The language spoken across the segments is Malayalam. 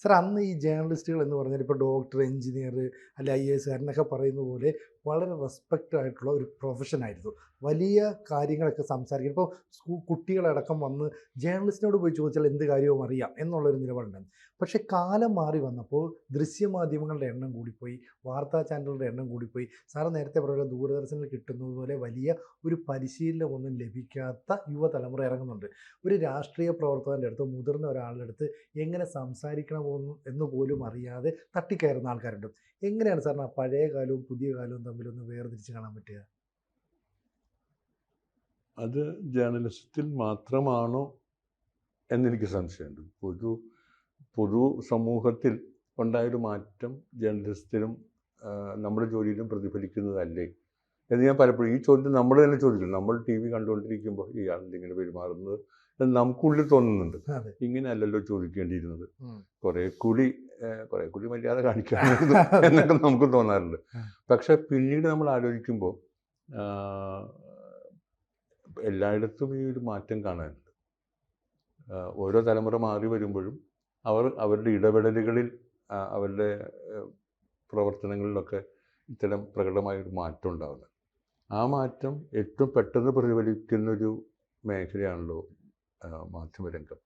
സാർ അന്ന് ഈ ജേർണലിസ്റ്റുകൾ എന്ന് പറഞ്ഞാൽ ഇപ്പോൾ ഡോക്ടർ, എഞ്ചിനീയർ, അല്ലെ IAS എന്നൊക്കെ പറയുന്ന പോലെ വളരെ റെസ്പെക്റ്റ് ആയിട്ടുള്ള ഒരു പ്രൊഫഷനായിരുന്നു. വലിയ കാര്യങ്ങളൊക്കെ സംസാരിക്കും. ഇപ്പോൾ കുട്ടികളടക്കം വന്ന് ജേർണലിസ്റ്റിനോട് പോയി ചോദിച്ചാൽ എന്ത് കാര്യവും അറിയാം എന്നുള്ളൊരു നിലപാടുണ്ടായിരുന്നു. പക്ഷേ കാലം മാറി വന്നപ്പോൾ ദൃശ്യമാധ്യമങ്ങളുടെ എണ്ണം കൂടിപ്പോയി, വാർത്താ ചാനലുകളുടെ എണ്ണം കൂടിപ്പോയി. സാറ് നേരത്തെ പറഞ്ഞ ദൂരദർശനിൽ കിട്ടുന്നത് പോലെ വലിയ ഒരു പരിശീലനമൊന്നും ലഭിക്കാത്ത യുവതലമുറ ഇറങ്ങുന്നുണ്ട്. ഒരു രാഷ്ട്രീയ പ്രവർത്തകൻ്റെ അടുത്ത്, മുതിർന്ന ഒരാളുടെ അടുത്ത് എങ്ങനെ സംസാരിക്കണമെന്ന് എന്ന് പോലും അറിയാതെ തട്ടിക്കയറുന്ന ആൾക്കാരുണ്ട്. എങ്ങനെയാണ് സാറിന് ആ പഴയ കാലവും പുതിയ കാലവും തമ്മിലൊന്ന് വേർതിരിച്ച് കാണാൻ പറ്റുക? അത് ജേർണലിസത്തിൽ മാത്രമാണോ എന്നെനിക്ക് സംശയമുണ്ട്. പൊതു സമൂഹത്തിൽ ഉണ്ടായൊരു മാറ്റം ജേർണലിസത്തിലും നമ്മുടെ ജോലിയിലും പ്രതിഫലിക്കുന്നതല്ലേ എന്ന് ഞാൻ പലപ്പോഴും ഈ ചോദ്യം നമ്മൾ തന്നെ ചോദിക്കുന്നു. നമ്മൾ TV കണ്ടുകൊണ്ടിരിക്കുമ്പോൾ ഇയാളെന്തിങ്ങനെ പെരുമാറുന്നത് എന്ന് നമുക്കുള്ളിൽ തോന്നുന്നുണ്ട്. ഇങ്ങനെയല്ലല്ലോ ചോദിക്കേണ്ടിയിരുന്നത്, കുറേ കൂടി മര്യാദ കാണിക്കാറുണ്ട് എന്നൊക്കെ നമുക്ക് തോന്നാറുണ്ട്. പക്ഷെ പിന്നീട് നമ്മൾ ആലോചിക്കുമ്പോൾ എല്ലായിടത്തും ഈ ഒരു മാറ്റം കാണാനുണ്ട്. ഓരോ തലമുറ മാറി വരുമ്പോഴും അവരുടെ ഇടപെടലുകളിൽ, അവരുടെ പ്രവർത്തനങ്ങളിലൊക്കെ ഇത്തരം പ്രകടമായൊരു മാറ്റം ഉണ്ടാകുന്നത്. ആ മാറ്റം ഏറ്റവും പെട്ടെന്ന് പ്രതിഫലിക്കുന്നൊരു മേഖലയാണല്ലോ മാധ്യമരംഗം.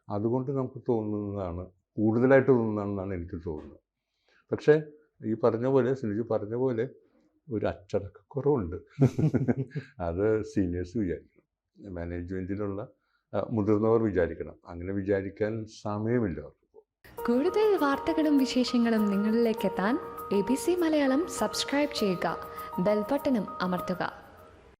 അതുകൊണ്ട് നമുക്ക് തോന്നുന്നതാണ്, കൂടുതലായിട്ട് തോന്നുന്നതാണെന്നാണ് എനിക്ക് തോന്നുന്നത്. പക്ഷേ ഈ പറഞ്ഞ പോലെ, സുനിജി പറഞ്ഞ പോലെ ഒരു അച്ചടക്കക്കുറവുണ്ട്. അത് സീനിയേഴ്സ് വിചാരിക്കണം, മാനേജ്മെൻറ്റിലുള്ള മുതിർന്നവർ വിചാരിക്കണം. അങ്ങനെ വിചാരിക്കാൻ സമയമില്ല അവർക്ക്. കൂടുതൽ വാർത്തകളും വിശേഷങ്ങളും നിങ്ങളിലേക്ക് എത്താൻ ABC മലയാളം സബ്സ്ക്രൈബ് ചെയ്യുക, ബെൽ ബട്ടണും അമർത്തുക.